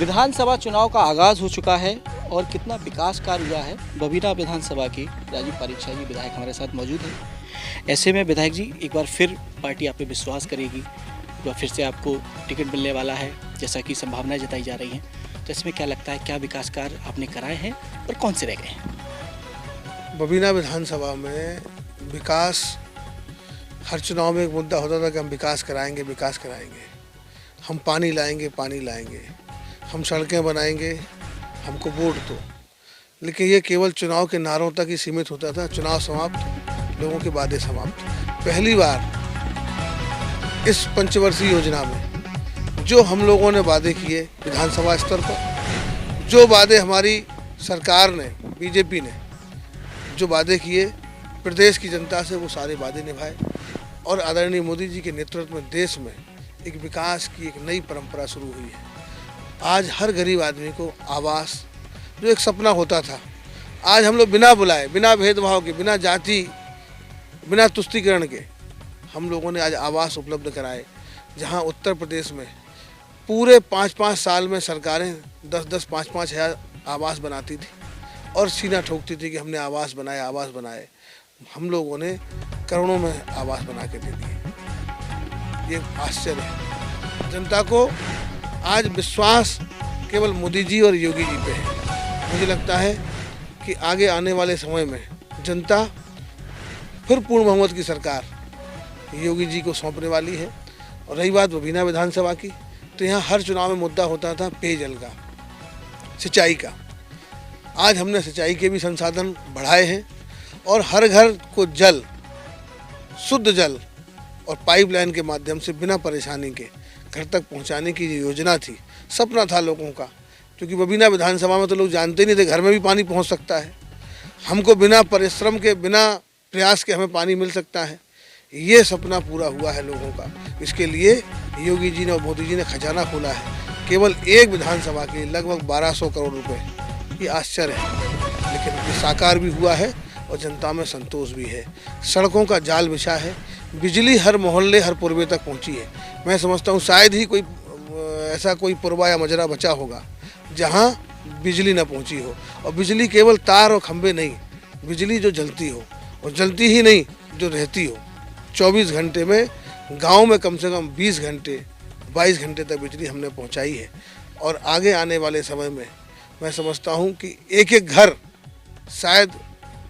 विधानसभा चुनाव का आगाज़ हो चुका है और कितना विकास कार्य हुआ है। बबीना विधानसभा की राजीव पारीक्षा जी विधायक हमारे साथ मौजूद हैं। ऐसे में विधायक जी एक बार फिर पार्टी आप पे विश्वास करेगी, एक बार फिर से आपको टिकट मिलने वाला है जैसा कि संभावनाएं जताई जा रही हैं। तो इसमें क्या लगता है, क्या विकास कार्य आपने कराए हैं और कौन से रह गए हैं? बबीना विधानसभा में विकास हर चुनाव में एक मुद्दा होता था कि हम विकास कराएंगे, विकास कराएंगे, हम पानी लाएंगे, पानी लाएंगे, हम सड़कें बनाएंगे, हमको वोट दो। लेकिन ये केवल चुनाव के नारों तक ही सीमित होता था। चुनाव समाप्त, लोगों के वादे समाप्त। पहली बार इस पंचवर्षीय योजना में जो हम लोगों ने वादे किए विधानसभा स्तर पर, जो वादे हमारी सरकार ने, बीजेपी ने जो वादे किए प्रदेश की जनता से, वो सारे वादे निभाए। और आदरणीय मोदी जी के नेतृत्व में देश में एक विकास की एक नई परंपरा शुरू हुई है। आज हर गरीब आदमी को आवास, जो एक सपना होता था, आज हम लोग बिना बुलाए, बिना भेदभाव के, बिना जाति, बिना तुष्टीकरण के हम लोगों ने आज आवास उपलब्ध कराए। जहां उत्तर प्रदेश में पूरे 5-5 साल में सरकारें 10-10, 5-5 हज़ार आवास बनाती थी और सीना ठोकती थी कि हमने आवास बनाए, आवास बनाए। हम लोगों ने करोड़ों में आवास बना के दे दिए। ये आश्चर्य है। जनता को आज विश्वास केवल मोदी जी और योगी जी पे है। मुझे लगता है कि आगे आने वाले समय में जनता फिर पूर्ण बहुमत की सरकार योगी जी को सौंपने वाली है। और रही बात बबीना विधानसभा की, तो यहाँ हर चुनाव में मुद्दा होता था पेयजल का, सिंचाई का। आज हमने सिंचाई के भी संसाधन बढ़ाए हैं और हर घर को जल, शुद्ध जल और पाइपलाइन के माध्यम से बिना परेशानी के घर तक पहुंचाने की योजना थी। सपना था लोगों का, क्योंकि बबीना विधानसभा में तो लोग जानते नहीं थे घर में भी पानी पहुंच सकता है। हमको बिना परिश्रम के, बिना प्रयास के हमें पानी मिल सकता है। ये सपना पूरा हुआ है लोगों का। इसके लिए योगी जी ने और मोदी जी ने खजाना खोला है। केवल एक विधानसभा के लगभग 1200 करोड़ रुपए, ये आश्चर्य है, लेकिन ये साकार भी हुआ है और जनता में संतोष भी है। सड़कों का जाल बिछा है, बिजली हर मोहल्ले, हर पुरबे तक पहुंची है। मैं समझता हूं शायद ही कोई ऐसा कोई पुरबा या मजरा बचा होगा जहां बिजली न पहुंची हो। और बिजली केवल तार और खंभे नहीं, बिजली जो जलती हो, और जलती ही नहीं, जो रहती हो। 24 घंटे में गाँव में कम से कम 20 घंटे, 22 घंटे तक बिजली हमने पहुँचाई है। और आगे आने वाले समय में मैं समझता हूँ कि एक एक घर शायद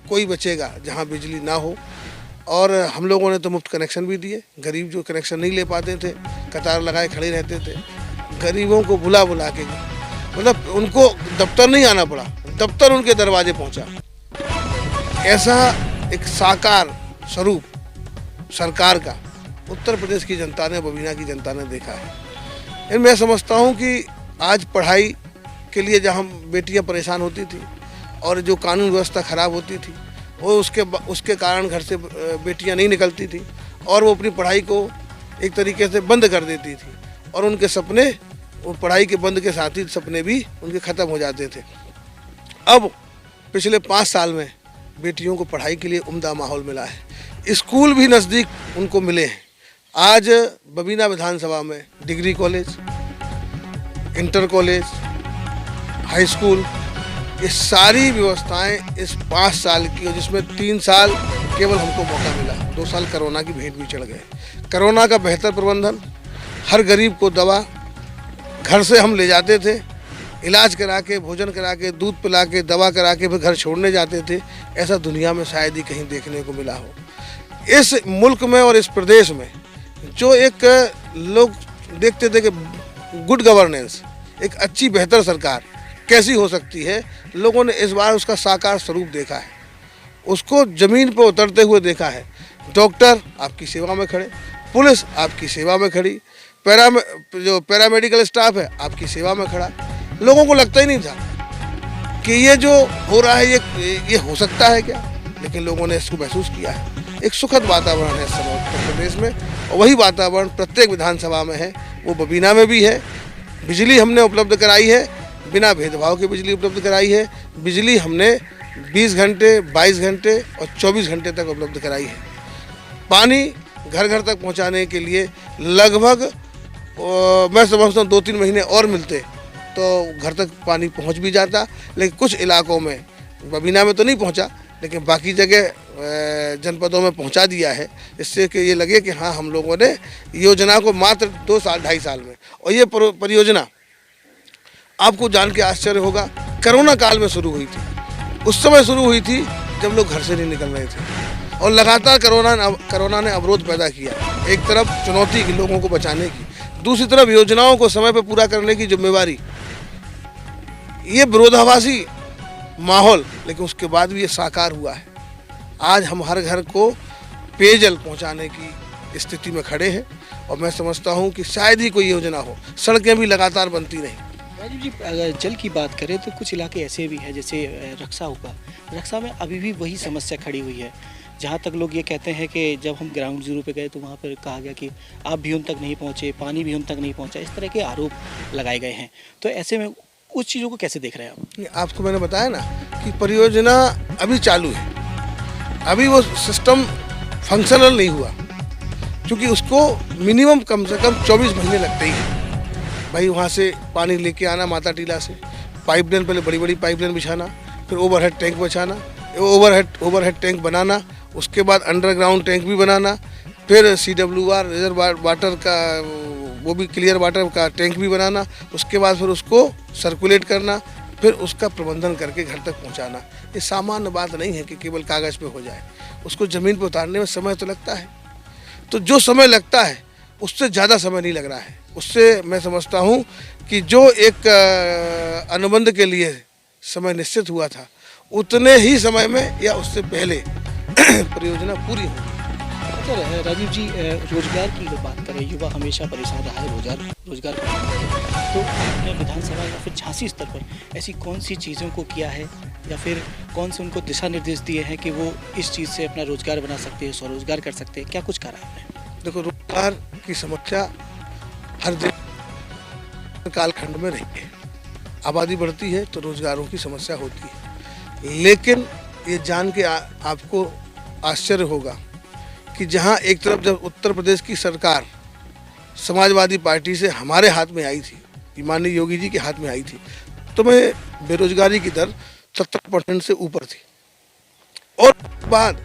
कोई बचेगा जहाँ बिजली ना हो। और हम लोगों ने तो मुफ्त कनेक्शन भी दिए। गरीब जो कनेक्शन नहीं ले पाते थे, कतार लगाए खड़े रहते थे, गरीबों को बुला बुला के, मतलब उनको दफ्तर नहीं आना पड़ा, दफ्तर उनके दरवाजे पहुंचा। ऐसा एक साकार स्वरूप सरकार का उत्तर प्रदेश की जनता ने, बबीना की जनता ने देखा है। मैं समझता हूं कि आज पढ़ाई के लिए जहां बेटियां परेशान होती थी और जो कानून व्यवस्था खराब होती थी, वो उसके कारण घर से बेटियां नहीं निकलती थी और वो अपनी पढ़ाई को एक तरीके से बंद कर देती थी। और उनके सपने, वो पढ़ाई के बंद के साथ ही सपने भी उनके ख़त्म हो जाते थे। अब पिछले 5 साल में बेटियों को पढ़ाई के लिए उम्दा माहौल मिला है। स्कूल भी नज़दीक उनको मिले हैं। आज बबीना विधानसभा में degree college, inter college, high school, ये सारी व्यवस्थाएं इस 5 साल की, और जिसमें 3 साल केवल हमको मौका मिला, 2 साल कोरोना की भेंट भी चढ़ गए। कोरोना का बेहतर प्रबंधन, हर गरीब को दवा घर से हम ले जाते थे, इलाज करा के, भोजन करा के, दूध पिला के, दवा करा के फिर घर छोड़ने जाते थे। ऐसा दुनिया में शायद ही कहीं देखने को मिला हो। इस मुल्क में और इस प्रदेश में जो एक लोग देखते थे कि गुड गवर्नेंस, एक अच्छी बेहतर सरकार कैसी हो सकती है, लोगों ने इस बार उसका साकार स्वरूप देखा है। उसको ज़मीन पर उतरते हुए देखा है। डॉक्टर आपकी सेवा में खड़े, पुलिस आपकी सेवा में खड़ी, जो पैरामेडिकल स्टाफ है आपकी सेवा में खड़ा। लोगों को लगता ही नहीं था कि ये जो हो रहा है ये हो सकता है क्या, लेकिन लोगों ने इसको महसूस किया है। एक सुखद वातावरण है इस समय उत्तर प्रदेश में, और वही वातावरण प्रत्येक विधानसभा में है, वो बबीना में भी है। बिजली हमने उपलब्ध कराई है, बिना भेदभाव के बिजली उपलब्ध कराई है। बिजली हमने 20 घंटे, 22 घंटे और 24 घंटे तक उपलब्ध कराई है। पानी घर घर तक पहुंचाने के लिए लगभग मैं समझता हूँ 2-3 महीने और मिलते तो घर तक पानी पहुंच भी जाता, लेकिन कुछ इलाकों में, बबीना में तो नहीं पहुंचा, लेकिन बाकी जगह जनपदों में पहुंचा दिया है, इससे कि ये लगे कि हाँ हम लोगों ने योजना को मात्र 2 साल 2.5 साल में, और ये परियोजना आपको जान के आश्चर्य होगा, कोरोना काल में शुरू हुई थी। उस समय शुरू हुई थी जब लोग घर से नहीं निकल रहे थे, और लगातार कोरोना ने अवरोध पैदा किया। एक तरफ चुनौती की लोगों को बचाने की, दूसरी तरफ योजनाओं को समय पर पूरा करने की जिम्मेवारी। ये विरोधाभासी माहौल, लेकिन उसके बाद भी ये साकार हुआ है। आज हम हर घर को पेयजल पहुंचाने की स्थिति में खड़े हैं, और मैं समझता हूं कि शायद ही कोई योजना हो। सड़कें भी लगातार बनती नहीं। राजीव जी, अगर जल की बात करें तो कुछ इलाके ऐसे भी हैं, जैसे रक्षा हुआ, रक्षा में अभी भी वही समस्या खड़ी हुई है। जहाँ तक लोग ये कहते हैं कि जब हम ग्राउंड जीरो पे गए तो वहाँ पर कहा गया कि आप भी उन तक नहीं पहुँचे, पानी भी उन तक नहीं पहुँचा, इस तरह के आरोप लगाए गए हैं। तो ऐसे में उस चीज़ों को कैसे देख रहे हैं आप? आपको मैंने बताया ना कि परियोजना अभी चालू है, अभी वो सिस्टम फंक्शनल नहीं हुआ, क्योंकि उसको मिनिमम कम से कम 24 महीने लगते ही हैं। भाई वहाँ से पानी लेके आना माता टीला से, पाइपलाइन, पहले बड़ी बड़ी पाइपलाइन बिछाना, फिर ओवरहेड टैंक बिछाना, ओवरहेड टैंक बनाना, उसके बाद अंडरग्राउंड टैंक भी बनाना, फिर CWR रिजर्व वाटर का, वो भी क्लियर वाटर का टैंक भी बनाना, उसके बाद फिर उसको सर्कुलेट करना, फिर उसका प्रबंधन करके घर तक पहुंचाना। ये सामान्य बात नहीं है कि केवल कागज़ पे हो जाए, उसको ज़मीन पे उतारने में समय तो लगता है। तो जो समय लगता है उससे ज़्यादा समय नहीं लग रहा है। उससे मैं समझता हूँ कि जो एक अनुबंध के लिए समय निश्चित हुआ था, उतने ही समय में या उससे पहले परियोजना पूरी होगी। अच्छा राजीव जी, रोजगार की अगर बात करें, युवा हमेशा परेशान रहा है रोजगार को लेकर। तो आपने विधानसभा या फिर झांसी स्तर पर ऐसी कौन सी चीज़ों को किया है, या फिर कौन से उनको दिशा निर्देश दिए हैं कि वो इस चीज़ से अपना रोजगार बना सकते हैं, स्वरोजगार कर सकते हैं? क्या कुछ करा आपने? देखो, रोजगार की समस्या हर दिन कालखंड में रही है। आबादी बढ़ती है तो रोजगारों की समस्या होती है, लेकिन ये जान के आपको आश्चर्य होगा कि जहाँ एक तरफ जब उत्तर प्रदेश की सरकार समाजवादी पार्टी से हमारे हाथ में आई थी, माननीय योगी जी के हाथ में आई थी, तो में बेरोजगारी की दर 70% से ऊपर थी। और बाद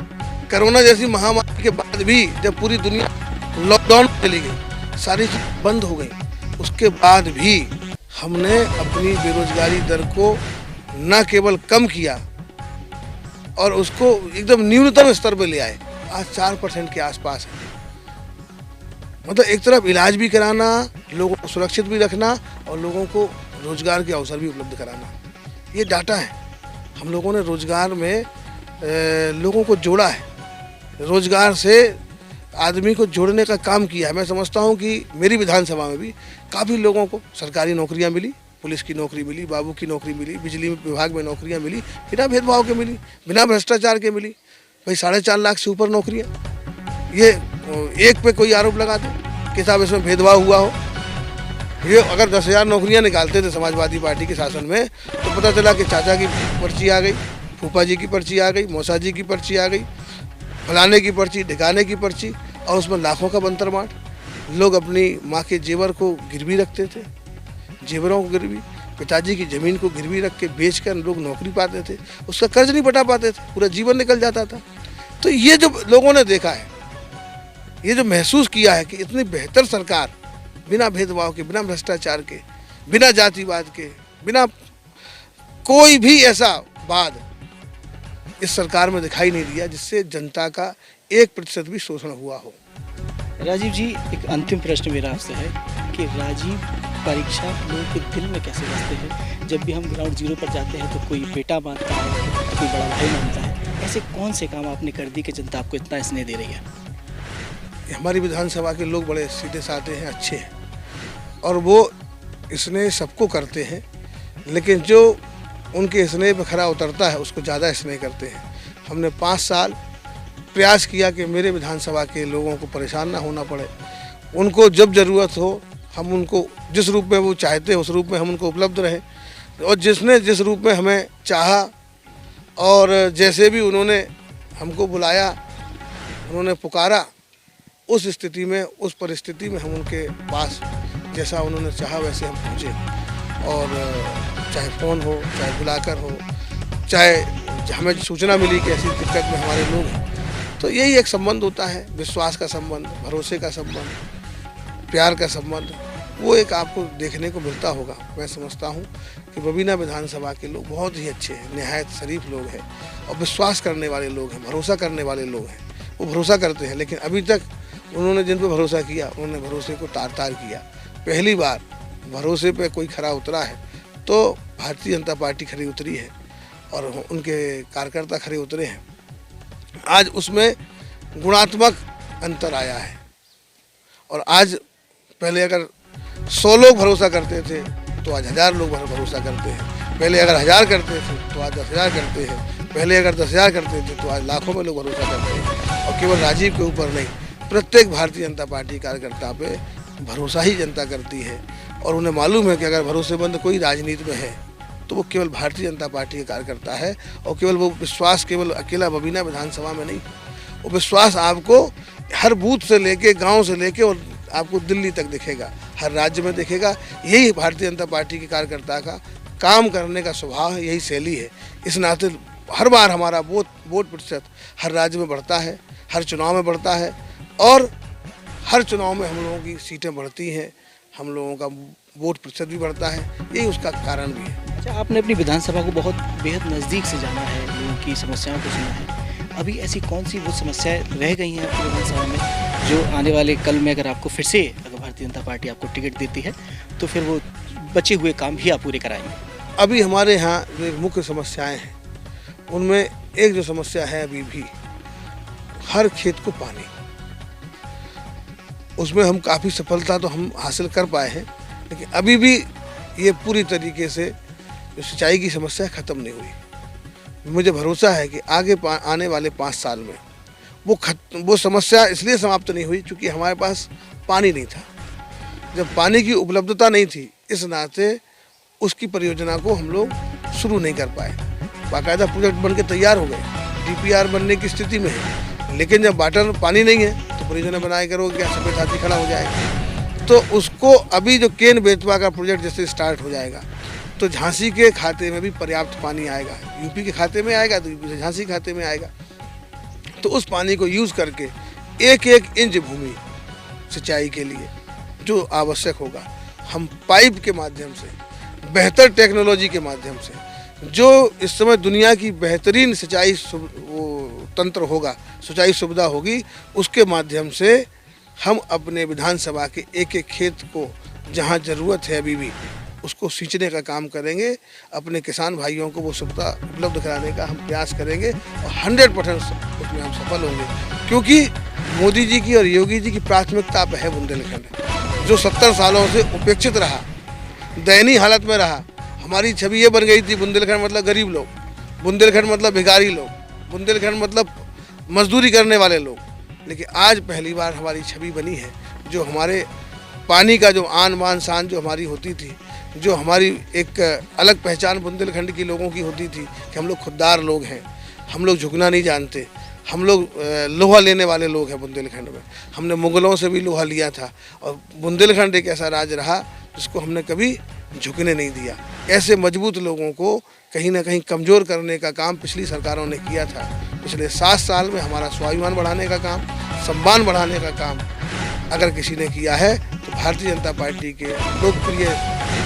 कोरोना जैसी महामारी के बाद भी जब पूरी दुनिया लॉकडाउन चली गई, सारी चीज़ बंद हो गई, उसके बाद भी हमने अपनी बेरोजगारी दर को न केवल कम किया और उसको एकदम न्यूनतम स्तर पर ले आए। आज 4% के आसपास है। मतलब एक तरफ इलाज भी कराना, लोगों को सुरक्षित भी रखना और लोगों को रोजगार के अवसर भी उपलब्ध कराना, ये डाटा है। हम लोगों ने रोजगार में लोगों को जोड़ा है, रोजगार से आदमी को जोड़ने का काम किया है। मैं समझता हूँ कि मेरी विधानसभा में भी काफ़ी लोगों को सरकारी नौकरियाँ मिली, पुलिस की नौकरी मिली, बाबू की नौकरी मिली, बिजली विभाग में नौकरियाँ मिली, बिना भेदभाव के मिली, बिना भ्रष्टाचार के मिली। भाई 4.5 लाख से ऊपर नौकरियाँ, ये एक पे कोई आरोप लगा दो कि साहब इसमें भेदभाव हुआ हो। ये अगर 10,000 नौकरियाँ निकालते थे समाजवादी पार्टी के शासन में, तो पता चला कि चाचा की पर्ची आ गई, फूफा जी की पर्ची आ गई, मौसा जी की पर्ची आ गई, फलाने की पर्ची, ढिकाने की पर्ची, और उसमें लाखों का बंतर बांट। लोग अपनी माँ के जेवर को गिरवी रखते थे, जेवरों को गिरवी, पिताजी की ज़मीन को गिरवी रख के बेच कर लोग नौकरी पाते थे, उसका कर्ज नहीं बटा पाते थे, पूरा जीवन निकल जाता था। तो ये जो लोगों ने देखा है, ये जो महसूस किया है कि इतनी बेहतर सरकार, बिना भेदभाव के, बिना भ्रष्टाचार के, बिना जातिवाद के, बिना कोई भी ऐसा वाद इस सरकार में दिखाई नहीं दिया जिससे जनता का 1% भी शोषण हुआ हो। राजीव जी, एक अंतिम प्रश्न मेरा आपसे है कि राजीव परीक्षा लोगों के दिल में कैसे बसते हैं? जब भी हम ग्राउंड जीरो पर जाते हैं तो कोई बेटा मानता है, तो कोई बड़ा भाई मानता है। ऐसे कौन से काम आपने कर दी कि जनता आपको इतना स्नेह दे रही है? हमारी विधानसभा के लोग बड़े सीधे साधे हैं, अच्छे हैं, और वो स्नेह सबको करते हैं, लेकिन जो उनके स्नेह पर खरा उतरता है उसको ज़्यादा स्नेह करते हैं। हमने 5 साल प्रयास किया कि मेरे विधानसभा के लोगों को परेशान ना होना पड़े, उनको जब ज़रूरत हो हम उनको जिस रूप में वो चाहते हैं उस रूप में हम उनको उपलब्ध रहें, और जिसने जिस रूप में हमें चाहा और जैसे भी उन्होंने हमको बुलाया, उन्होंने पुकारा, उस स्थिति में, उस परिस्थिति में हम उनके पास जैसा उन्होंने चाहा वैसे हम पहुँचे। और चाहे फ़ोन हो, चाहे बुलाकर हो, चाहे हमें सूचना मिली कि ऐसी दिक्कत में हमारे लोग हैं, तो यही एक संबंध होता है, विश्वास का संबंध, भरोसे का संबंध, प्यार का संबंध, वो एक आपको देखने को मिलता होगा। मैं समझता हूँ कि बबीना विधानसभा के लोग बहुत ही अच्छे हैं, निहायत शरीफ लोग हैं और विश्वास करने वाले लोग हैं, भरोसा करने वाले लोग हैं। वो भरोसा करते हैं, लेकिन अभी तक उन्होंने जिन पर भरोसा किया उन्होंने भरोसे को तार तार किया। पहली बार भरोसे पे कोई खरा उतरा है तो भारतीय जनता पार्टी खरी उतरी है और उनके कार्यकर्ता खरे उतरे हैं। आज उसमें गुणात्मक अंतर आया है और आज पहले अगर 100 लोग भरोसा करते थे तो आज 1000 लोग भरोसा करते हैं। पहले अगर 1000 करते थे तो आज 10,000 करते हैं। पहले अगर 10,000 करते थे तो आज लाखों में लोग भरोसा करते हैं। और केवल राजीव के ऊपर नहीं, प्रत्येक भारतीय जनता पार्टी कार्यकर्ता पे भरोसा ही जनता करती है और उन्हें मालूम है कि अगर भरोसेमंद कोई राजनीति में है तो वो केवल भारतीय जनता पार्टी का कार्यकर्ता है। और केवल वो विश्वास केवल अकेला बबीना विधानसभा में नहीं, वो विश्वास आपको हर बूथ से लेके, गांव से लेके और आपको दिल्ली तक दिखेगा, हर राज्य में दिखेगा। यही भारतीय जनता पार्टी के कार्यकर्ता का काम करने का स्वभाव है, यही शैली है। इस नाते हर बार हमारा वोट प्रतिशत हर राज्य में बढ़ता है, हर चुनाव में बढ़ता है और हर चुनाव में हम लोगों की सीटें बढ़ती हैं, हम लोगों का वोट प्रतिशत भी बढ़ता है। यही उसका कारण भी है। अच्छा, आपने अपनी विधानसभा को बहुत बेहद नज़दीक से जाना है, लोगों की समस्याओं को सुना है। अभी ऐसी कौन सी वो समस्याएं रह गई हैं आपकी विधानसभा में जो आने वाले कल में अगर आपको फिर से अगर भारतीय जनता पार्टी आपको टिकट देती है तो फिर वो बचे हुए काम भी आप पूरे कराएंगे? अभी हमारे यहाँ जो मुख्य समस्याएं हैं उनमें एक जो समस्या है अभी भी, हर खेत को पानी, उसमें हम काफ़ी सफलता तो हम हासिल कर पाए हैं, लेकिन अभी भी ये पूरी तरीके से जो सिंचाई की समस्या ख़त्म नहीं हुई। मुझे भरोसा है कि आगे आने वाले 5 साल में वो समस्या इसलिए समाप्त नहीं हुई क्योंकि हमारे पास पानी नहीं था। जब पानी की उपलब्धता नहीं थी, इस नाते उसकी परियोजना को हम लोग शुरू नहीं कर पाए। बाकायदा प्रोजेक्ट बन के तैयार हो गए, DPR बनने की स्थिति में है, लेकिन जब वाटर पानी नहीं है तो परियोजना बनाए करोगे क्या, सफ़ेद हाथी खड़ा हो जाएगा। तो उसको अभी जो केन बेतवा का प्रोजेक्ट जैसे स्टार्ट हो जाएगा तो झांसी के खाते में भी पर्याप्त पानी आएगा, यूपी के खाते में आएगा तो यूपी से झांसी खाते में आएगा। तो उस पानी को यूज़ करके एक एक इंच भूमि सिंचाई के लिए जो आवश्यक होगा, हम पाइप के माध्यम से, बेहतर टेक्नोलॉजी के माध्यम से, जो इस समय दुनिया की बेहतरीन सिंचाई तंत्र होगा, सिंचाई सुविधा होगी, उसके माध्यम से हम अपने विधानसभा के एक एक खेत को जहां ज़रूरत है अभी भी उसको सींचने का काम करेंगे। अपने किसान भाइयों को वो सुविधा उपलब्ध कराने का हम प्रयास करेंगे और 100% उसमें हम सफल होंगे, क्योंकि मोदी जी की और योगी जी की प्राथमिकता पे है बुंदेलखंड, जो 70 सालों से उपेक्षित रहा, दयनीय हालत में रहा। हमारी छवि ये बन गई थी, बुंदेलखंड मतलब गरीब लोग, बुंदेलखंड मतलब भिखारी लोग, बुंदेलखंड मतलब मजदूरी करने वाले लोग। लेकिन आज पहली बार हमारी छवि बनी है, जो हमारे पानी का जो आन बान शान जो हमारी होती थी, जो हमारी एक अलग पहचान बुंदेलखंड की लोगों की होती थी कि हम लोग खुददार लोग हैं, हम लोग झुकना नहीं जानते, हम लोग लोहा लेने वाले लोग हैं। बुंदेलखंड में हमने मुगलों से भी लोहा लिया था और बुंदेलखंड एक ऐसा राज्य रहा जिसको हमने कभी झुकने नहीं दिया। ऐसे मजबूत लोगों को कहीं ना कहीं कमज़ोर करने का काम पिछली सरकारों ने किया था। पिछले 7 साल में हमारा स्वाभिमान बढ़ाने का काम, सम्मान बढ़ाने का काम अगर किसी ने किया है तो भारतीय जनता पार्टी के लोकप्रिय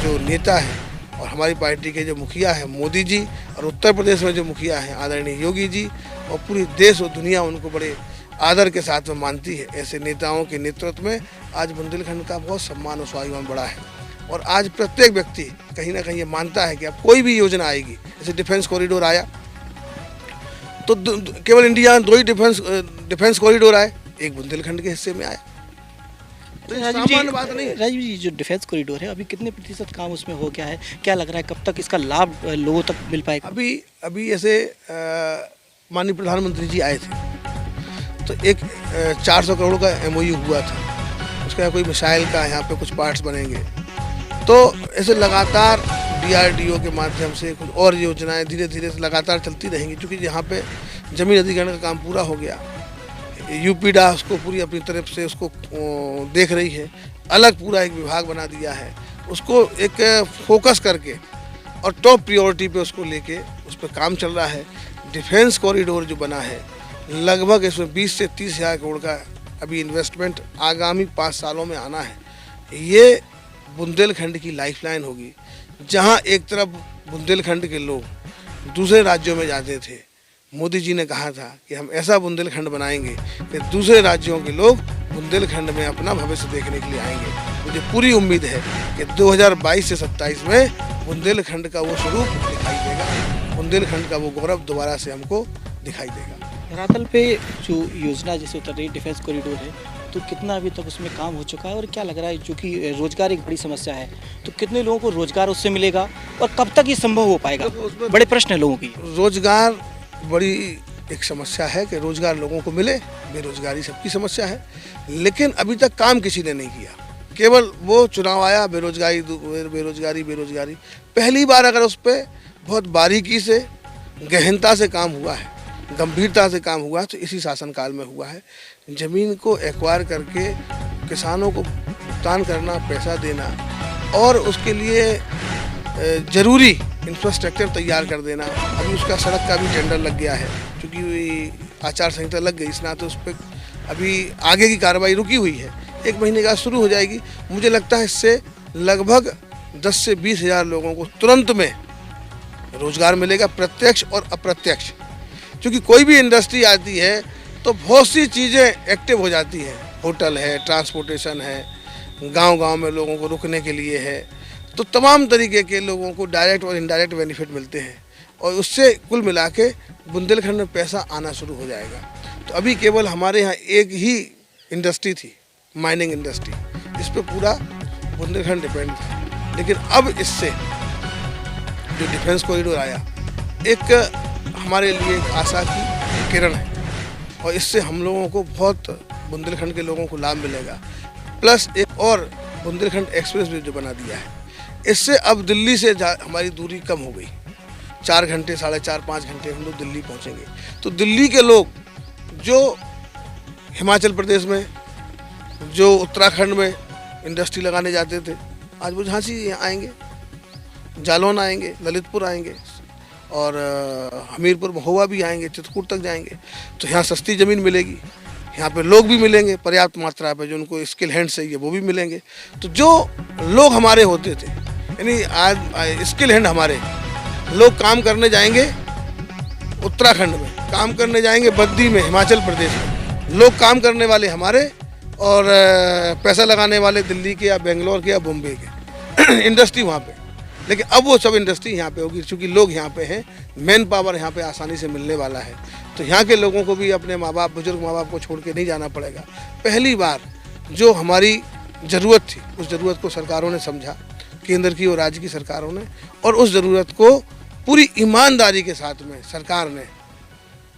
जो नेता हैं और हमारी पार्टी के जो मुखिया हैं मोदी जी, और उत्तर प्रदेश में जो मुखिया हैं आदरणीय योगी जी, और पूरी देश और दुनिया उनको बड़े आदर के साथ में मानती है। ऐसे नेताओं के नेतृत्व में आज बुंदेलखंड का बहुत सम्मान और स्वाभिमान बढ़ा है और आज प्रत्येक व्यक्ति कहीं ना कहीं ये मानता है कि अब कोई भी योजना आएगी, जैसे डिफेंस कॉरिडोर आया तो केवल इंडिया में 2 ही डिफेंस कॉरिडोर आए, एक बुंदेलखंड के हिस्से में आया। तो सामान्य बात नहीं है। राजीव जी, जो डिफेंस कॉरिडोर है अभी कितने प्रतिशत काम उसमें हो गया है, क्या लग रहा है कब तक इसका लाभ लोगों तक मिल पाएगा? अभी ऐसे माननीय प्रधानमंत्री जी आए थे तो एक 400 करोड़ का MOU हुआ था, उसका कोई मिसाइल का यहाँ पे कुछ पार्ट्स बनेंगे। तो ऐसे लगातार DRDO के माध्यम से कुछ और योजनाएं धीरे धीरे लगातार चलती रहेंगी, क्योंकि यहाँ पे जमीन अधिग्रहण का काम पूरा हो गया। यूपीडा उसको पूरी अपनी तरफ से उसको देख रही है, अलग पूरा एक विभाग बना दिया है उसको एक फोकस करके और टॉप प्रायोरिटी पे उसको लेके उस पर काम चल रहा है। डिफेंस कॉरिडोर जो बना है, लगभग इसमें 20 से 30 हज़ार करोड़ का अभी इन्वेस्टमेंट आगामी 5 सालों में आना है। ये बुंदेलखंड की लाइफलाइन होगी। जहां एक तरफ बुंदेलखंड के लोग दूसरे राज्यों में जाते थे, मोदी जी ने कहा था कि हम ऐसा बुंदेलखंड बनाएंगे कि दूसरे राज्यों के लोग बुंदेलखंड में अपना भविष्य देखने के लिए आएंगे। मुझे पूरी उम्मीद है कि 2022 से 27 में बुंदेलखंड का वो स्वरूप दिखाई देगा, बुंदेलखंड का वो गौरव दोबारा से हमको दिखाई देगा। धरातल पे जो योजना जैसे उतर रही डिफेंस कॉरिडोर है, तो कितना अभी तक उसमें काम हो चुका है और क्या लग रहा है, जो कि रोजगार एक बड़ी समस्या है, तो कितने लोगों को रोजगार उससे मिलेगा और कब तक ये संभव हो पाएगा? बड़े प्रश्न है लोगों की। रोजगार बड़ी एक समस्या है कि रोजगार लोगों को मिले, बेरोजगारी सबकी समस्या है, लेकिन अभी तक काम किसी ने नहीं किया। केवल वो चुनाव आया, बेरोजगारी बेरोजगारी बेरोजगारी। पहली बार अगर उस पर बहुत बारीकी से, गहनता से काम हुआ है, गंभीरता से काम हुआ, तो इसी शासनकाल में हुआ है। ज़मीन को एक्वायर करके किसानों को भुगतान करना, पैसा देना और उसके लिए ज़रूरी इंफ्रास्ट्रक्चर तैयार कर देना। अभी उसका सड़क का भी टेंडर लग गया है, क्योंकि आचार संहिता लग गई, इस नाते उस पर अभी आगे की कार्रवाई रुकी हुई है। 1 महीने का शुरू हो जाएगी। मुझे लगता है इससे लगभग 10 से 20 हज़ार लोगों को तुरंत में रोजगार मिलेगा, प्रत्यक्ष और अप्रत्यक्ष। क्योंकि कोई भी इंडस्ट्री आती है तो बहुत सी चीज़ें एक्टिव हो जाती हैं। होटल है, ट्रांसपोर्टेशन है, गांव-गांव में लोगों को रुकने के लिए है, तो तमाम तरीके के लोगों को डायरेक्ट और इनडायरेक्ट बेनिफिट मिलते हैं और उससे कुल मिला के बुंदेलखंड में पैसा आना शुरू हो जाएगा। तो अभी केवल हमारे यहाँ एक ही इंडस्ट्री थी, माइनिंग इंडस्ट्री, इस पर पूरा बुंदेलखंड डिपेंड था, लेकिन अब इससे जो डिफेंस कॉरिडोर आया, एक हमारे लिए एक आशा की किरण है और इससे हम लोगों को बहुत, बुंदेलखंड के लोगों को लाभ मिलेगा। प्लस एक और बुंदेलखंड एक्सप्रेस वे जो बना दिया है, इससे अब दिल्ली से हमारी दूरी कम हो गई। 4 घंटे, 4.5-5 घंटे हम लोग दिल्ली पहुंचेंगे। तो दिल्ली के लोग जो हिमाचल प्रदेश में, जो उत्तराखंड में इंडस्ट्री लगाने जाते थे, आज वो झांसी आएंगे, जालौन आएंगे, ललितपुर आएंगे और हमीरपुर महोबा भी आएंगे, चित्रकूट तक जाएंगे। तो यहाँ सस्ती ज़मीन मिलेगी, यहाँ पे लोग भी मिलेंगे पर्याप्त मात्रा पे, जो उनको स्किल हैंड चाहिए वो भी मिलेंगे। तो जो लोग हमारे होते थे, यानी आज स्किल हैंड हमारे लोग काम करने जाएंगे उत्तराखंड में, काम करने जाएंगे बद्दी में, हिमाचल प्रदेश में, लोग काम करने वाले हमारे और पैसा लगाने वाले दिल्ली के या बेंगलोर के या बॉम्बे के इंडस्ट्री वहाँ पे। लेकिन अब वो सब इंडस्ट्री यहाँ पे होगी, क्योंकि लोग यहाँ पे हैं, मैन पावर यहाँ पे आसानी से मिलने वाला है। तो यहाँ के लोगों को भी अपने माँ बाप, बुजुर्ग माँ बाप को छोड़ के नहीं जाना पड़ेगा। पहली बार जो हमारी ज़रूरत थी, उस ज़रूरत को सरकारों ने समझा, केंद्र की और राज्य की सरकारों ने, और उस ज़रूरत को पूरी ईमानदारी के साथ में सरकार ने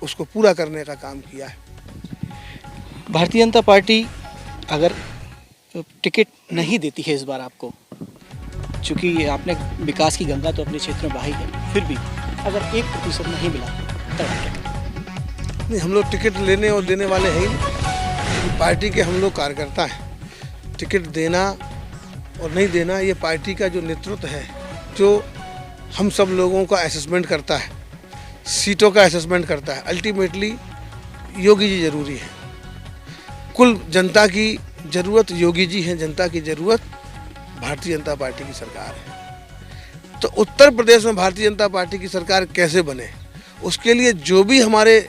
उसको पूरा करने का काम किया है। भारतीय जनता पार्टी अगर टिकट नहीं देती है इस बार आपको, चूँकि आपने विकास की गंगा तो अपने क्षेत्र में बहाई है, फिर भी अगर 1% नहीं मिला तब क्या करें? नहीं, हम लोग टिकट लेने और देने वाले हैं ही नहीं। पार्टी के हम लोग कार्यकर्ता हैं। टिकट देना और नहीं देना ये पार्टी का जो नेतृत्व है, जो हम सब लोगों का असेसमेंट करता है, सीटों का असेसमेंट करता है। अल्टीमेटली योगी जी जरूरी है। कुल जनता की ज़रूरत योगी जी हैं, जनता की ज़रूरत भारतीय जनता पार्टी की सरकार है। तो उत्तर प्रदेश में भारतीय जनता पार्टी की सरकार कैसे बने, उसके लिए जो भी हमारे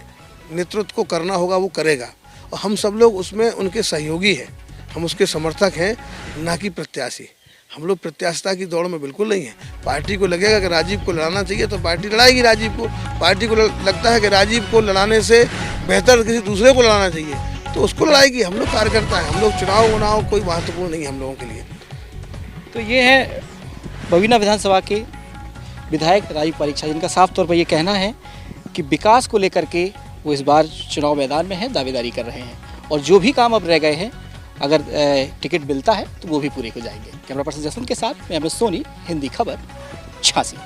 नेतृत्व को करना होगा वो करेगा, और हम सब लोग उसमें उनके सहयोगी हैं, हम उसके समर्थक हैं, ना कि प्रत्याशी। हम लोग प्रत्याशिता की दौड़ में बिल्कुल नहीं है। पार्टी को लगेगा कि राजीव को लड़ाना चाहिए तो पार्टी लड़ाएगी राजीव को। पार्टी को लगता है कि राजीव को लड़ाने से बेहतर किसी दूसरे को लड़ाना चाहिए तो उसको लड़ाएगी। हम लोग कार्यकर्ता हैं, हम लोग चुनाव कोई महत्वपूर्ण नहीं है हम लोगों के लिए। तो ये है बबीना विधानसभा के विधायक राजीव पारीक, जिनका साफ तौर पर ये कहना है कि विकास को लेकर के वो इस बार चुनाव मैदान में हैं, दावेदारी कर रहे हैं, और जो भी काम अब रह गए हैं अगर टिकट मिलता है तो वो भी पूरे हो जाएंगे। कैमरा पर्सन जसवंत के साथ मैं सोनी, हिंदी खबर, झांसी।